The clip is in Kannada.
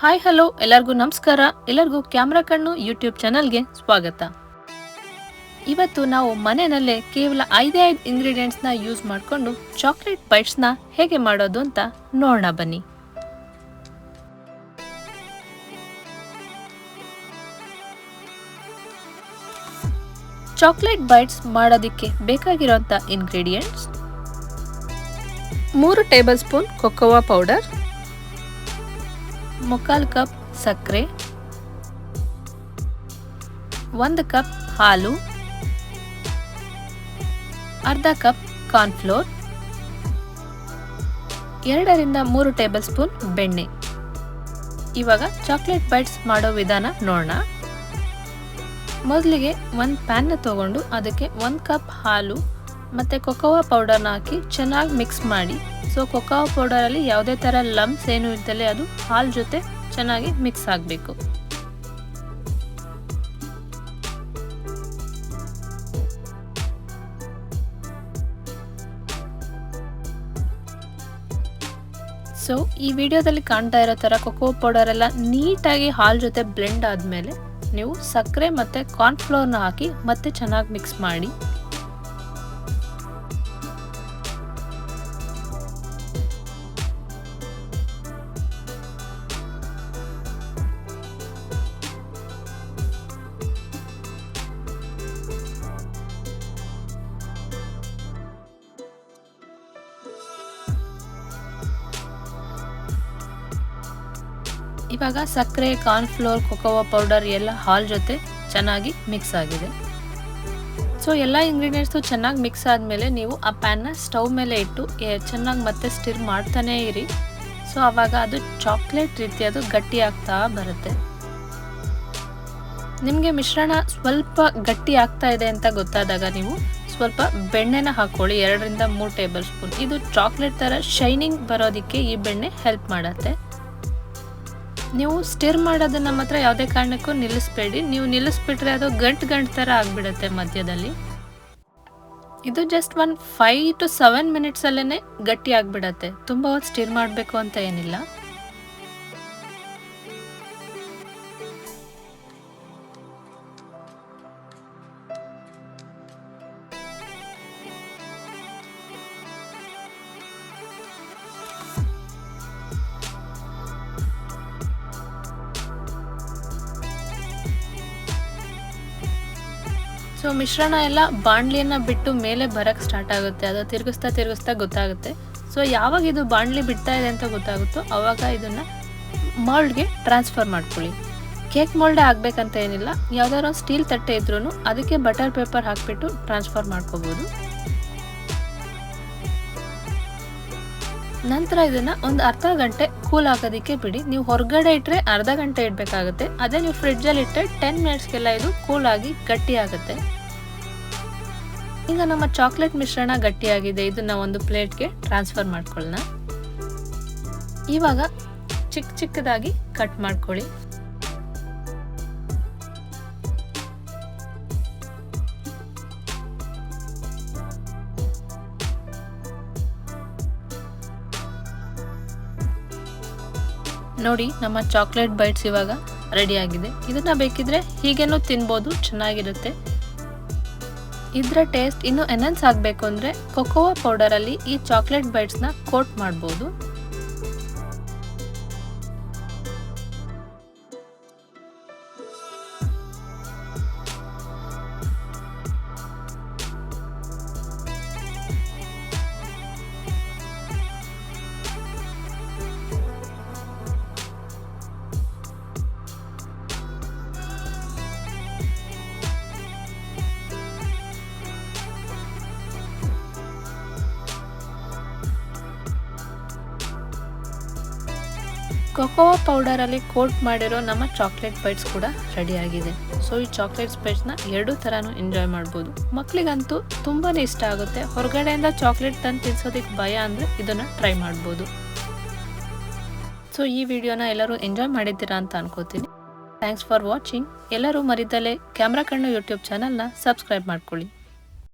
ಹಾಯ್ ಹಲೋ ಎಲ್ಲರಿಗೂ ನಮಸ್ಕಾರ. ಎಲ್ಲರಿಗೂ ಕ್ಯಾಮ್ರಾ ಕಣ್ಣು ಯೂಟ್ಯೂಬ್ ಚಾನಲ್ಗೆ ಸ್ವಾಗತ. ಇವತ್ತು ನಾವು ಮನೆಯಲ್ಲೇ ಕೇವಲ 5 ಇಂಗ್ರೀಡಿಯೆಂಟ್ಸ್ನ ಯೂಸ್ ಮಾಡಿಕೊಂಡು ಚಾಕ್ಲೇಟ್ ಬೈಟ್ಸ್ನ ಹೇಗೆ ಮಾಡೋದು ಅಂತ ನೋಡೋಣ ಬನ್ನಿ. ಚಾಕ್ಲೇಟ್ ಬೈಟ್ಸ್ ಮಾಡೋದಕ್ಕೆ ಬೇಕಾಗಿರುವಂಥ ingredients: 3 table spoon cocoa powder, 3/4 cup ಸಕ್ಕರೆ, 1 ಕಪ್ ಹಾಲು, ಅರ್ಧ ಕಪ್ ಕಾರ್ನ್ಫ್ಲೋರ್, 2 ರಿಂದ 3 ಟೇಬಲ್ ಸ್ಪೂನ್ ಬೆಣ್ಣೆ. ಇವಾಗ ಚಾಕ್ಲೇಟ್ ಬೈಟ್ಸ್ ಮಾಡೋ ವಿಧಾನ ನೋಡೋಣ. ಮೊದಲಿಗೆ ಒಂದು ಪ್ಯಾನ್ನ ತಗೊಂಡು ಅದಕ್ಕೆ 1 ಕಪ್ ಹಾಲು ಮತ್ತು ಕೊಕೊವಾ ಪೌಡರ್ನ ಹಾಕಿ ಚೆನ್ನಾಗಿ ಮಿಕ್ಸ್ ಮಾಡಿ. ಸೊ ಕೊಕೊವಾ ಪೌಡರಲ್ಲಿ ಯಾವುದೇ ಥರ ಲಂಪ್ಸ್ ಏನು ಇರ್ತಲ್ಲ, ಅದು ಹಾಲು ಜೊತೆ ಚೆನ್ನಾಗಿ ಮಿಕ್ಸ್ ಆಗಬೇಕು. ಸೊ ಈ ವಿಡಿಯೋದಲ್ಲಿ ಕಾಣ್ತಾ ಇರೋ ಥರ ಕೊಕೊವಾ ಪೌಡರ್ ಎಲ್ಲ ನೀಟಾಗಿ ಹಾಲು ಜೊತೆ ಬ್ಲೆಂಡ್ ಆದಮೇಲೆ ನೀವು ಸಕ್ಕರೆ ಮತ್ತು ಕಾರ್ನ್ಫ್ಲೋರ್ನ ಹಾಕಿ ಮತ್ತೆ ಚೆನ್ನಾಗಿ ಮಿಕ್ಸ್ ಮಾಡಿ. ಇವಾಗ ಸಕ್ಕರೆ, ಕಾರ್ನ್ಫ್ಲೋರ್, ಕೊಕೊವಾ ಪೌಡರ್ ಎಲ್ಲ ಹಾಲ್ ಜೊತೆ ಚೆನ್ನಾಗಿ ಮಿಕ್ಸ್ ಆಗಿದೆ. ಸೊ ಎಲ್ಲ ಇಂಗ್ರೀಡಿಯೆಂಟ್ಸು ಚೆನ್ನಾಗಿ ಮಿಕ್ಸ್ ಆದಮೇಲೆ ನೀವು ಆ ಪ್ಯಾನ್ನ ಸ್ಟವ್ ಮೇಲೆ ಇಟ್ಟು ಚೆನ್ನಾಗಿ ಮತ್ತೆ ಸ್ಟಿರ್ ಮಾಡ್ತಾನೇ ಇರಿ. ಸೊ ಆವಾಗ ಅದು ಚಾಕ್ಲೇಟ್ ರೀತಿ ಅದು ಗಟ್ಟಿ ಆಗ್ತಾ ಬರುತ್ತೆ. ನಿಮಗೆ ಮಿಶ್ರಣ ಸ್ವಲ್ಪ ಗಟ್ಟಿ ಆಗ್ತಾ ಇದೆ ಅಂತ ಗೊತ್ತಾದಾಗ ನೀವು ಸ್ವಲ್ಪ ಬೆಣ್ಣೆನ ಹಾಕೊಳ್ಳಿ, 2 ರಿಂದ 3 ಟೇಬಲ್ ಸ್ಪೂನ್. ಇದು ಚಾಕ್ಲೇಟ್ ಥರ ಶೈನಿಂಗ್ ಬರೋದಕ್ಕೆ ಈ ಬೆಣ್ಣೆ ಹೆಲ್ಪ್ ಮಾಡುತ್ತೆ. ನೀವು ಸ್ಟಿರ್ ಮಾಡೋದನ್ನ ಮಾತ್ರ ಯಾವುದೇ ಕಾರಣಕ್ಕೂ ನಿಲ್ಲಿಸ್ಬೇಡಿ. ನೀವು ನಿಲ್ಲಿಸ್ಬಿಟ್ರೆ ಅದು ಗಂಟು ಥರ ಆಗಿಬಿಡುತ್ತೆ ಮಧ್ಯದಲ್ಲಿ. ಇದು ಜಸ್ಟ್ 5 to 7 ಮಿನಿಟ್ಸಲ್ಲೇ ಗಟ್ಟಿ ಆಗಿಬಿಡತ್ತೆ. ತುಂಬ ಹೊತ್ತು ಸ್ಟಿರ್ ಮಾಡಬೇಕು ಅಂತ ಏನಿಲ್ಲ. ಸೊ ಮಿಶ್ರಣ ಎಲ್ಲ ಬಾಣಲಿಯನ್ನು ಬಿಟ್ಟು ಮೇಲೆ ಬರಕ್ಕೆ ಸ್ಟಾರ್ಟ್ ಆಗುತ್ತೆ. ಅದು ತಿರುಗಿಸ್ತಾ ಗೊತ್ತಾಗುತ್ತೆ. ಸೊ ಯಾವಾಗ ಇದು ಬಾಣಲಿ ಬಿಡ್ತಾ ಇದೆ ಅಂತ ಗೊತ್ತಾಗುತ್ತೋ ಆವಾಗ ಇದನ್ನು ಮೋಲ್ಡ್ಗೆ ಟ್ರಾನ್ಸ್ಫರ್ ಮಾಡ್ಕೊಳ್ಳಿ. ಕೇಕ್ ಮೋಲ್ಡೇ ಆಗಬೇಕಂತ ಏನಿಲ್ಲ, ಯಾವ್ದಾದ್ರು ಸ್ಟೀಲ್ ತಟ್ಟೆ ಇದ್ರೂ ಅದಕ್ಕೆ ಬಟರ್ ಪೇಪರ್ ಹಾಕಿಬಿಟ್ಟು ಟ್ರಾನ್ಸ್ಫರ್ ಮಾಡ್ಕೋಬೋದು. ನಂತರ ಇದನ್ನು ಒಂದು ಅರ್ಧ ಗಂಟೆ ಕೂಲ್ ಆಗೋದಕ್ಕೆ ಬಿಡಿ. ನೀವು ಹೊರಗಡೆ ಇಟ್ಟರೆ ಅರ್ಧ ಗಂಟೆ ಇಡಬೇಕಾಗುತ್ತೆ. ಅದೇ ನೀವು ಫ್ರಿಡ್ಜಲ್ಲಿ ಇಟ್ಟರೆ 10 ಮಿನಿಟ್ಸ್ಗೆಲ್ಲ ಇದು ಕೂಲ್ ಆಗಿ ಗಟ್ಟಿ ಆಗುತ್ತೆ. ಈಗ ನಮ್ಮ ಚಾಕ್ಲೇಟ್ ಮಿಶ್ರಣ ಗಟ್ಟಿಯಾಗಿದೆ. ಇದನ್ನ ಒಂದು ಪ್ಲೇಟ್ಗೆ ಟ್ರಾನ್ಸ್ಫರ್ ಮಾಡ್ಕೊಳ್ಳೋಣ. ಇವಾಗ ಚಿಕ್ಕದಾಗಿ ಕಟ್ ಮಾಡ್ಕೊಳ್ಳಿ. ನೋಡಿ, ನಮ್ಮ ಚಾಕ್ಲೇಟ್ ಬೈಟ್ಸ್ ಇವಾಗ ರೆಡಿ ಆಗಿದೆ. ಇದನ್ನ ಬೇಕಿದ್ರೆ ಹೀಗೇನೂ ತಿನ್ಬೋದು, ಚೆನ್ನಾಗಿರುತ್ತೆ. ಇದರ ಟೇಸ್ಟ್ ಇನ್ನೂ ಎನ್ಹಾನ್ಸ್ ಆಗಬೇಕು ಅಂದರೆ ಕೊಕೊವಾ ಪೌಡರಲ್ಲಿ ಈ ಚಾಕ್ಲೇಟ್ ಬೈಟ್ಸ್ನ ಕೋಟ್ ಮಾಡ್ಬೋದು. ಕೊಕೊವಾ ಪೌಡರಲ್ಲಿ ಕೋಟ್ ಮಾಡಿರೋ ನಮ್ಮ ಚಾಕ್ಲೇಟ್ ಬೈಟ್ಸ್ ಕೂಡ ರೆಡಿ ಆಗಿದೆ. ಸೊ ಈ ಚಾಕ್ಲೇಟ್ ಬೈಟ್ಸ್ನ 2 ಥರನೂ ಎಂಜಾಯ್ ಮಾಡ್ಬೋದು. ಮಕ್ಕಳಿಗಂತೂ ತುಂಬಾ ಇಷ್ಟ ಆಗುತ್ತೆ. ಹೊರಗಡೆಯಿಂದ ಚಾಕ್ಲೇಟ್ ತಂದು ತಿನ್ಸೋದಕ್ಕೆ ಭಯ ಅಂದರೆ ಇದನ್ನು ಟ್ರೈ ಮಾಡ್ಬೋದು. ಸೊ ಈ ವಿಡಿಯೋನ ಎಲ್ಲರೂ ಎಂಜಾಯ್ ಮಾಡಿದ್ದೀರಾ ಅಂತ ಅನ್ಕೋತೀನಿ. Thanks for watching. ಎಲ್ಲರೂ ಮರಿದಲ್ಲೇ ಕ್ಯಾಮ್ರಾ ಕಣ್ಣು ಯೂಟ್ಯೂಬ್ ಚಾನಲ್ನ ಸಬ್ಸ್ಕ್ರೈಬ್ ಮಾಡ್ಕೊಳ್ಳಿ.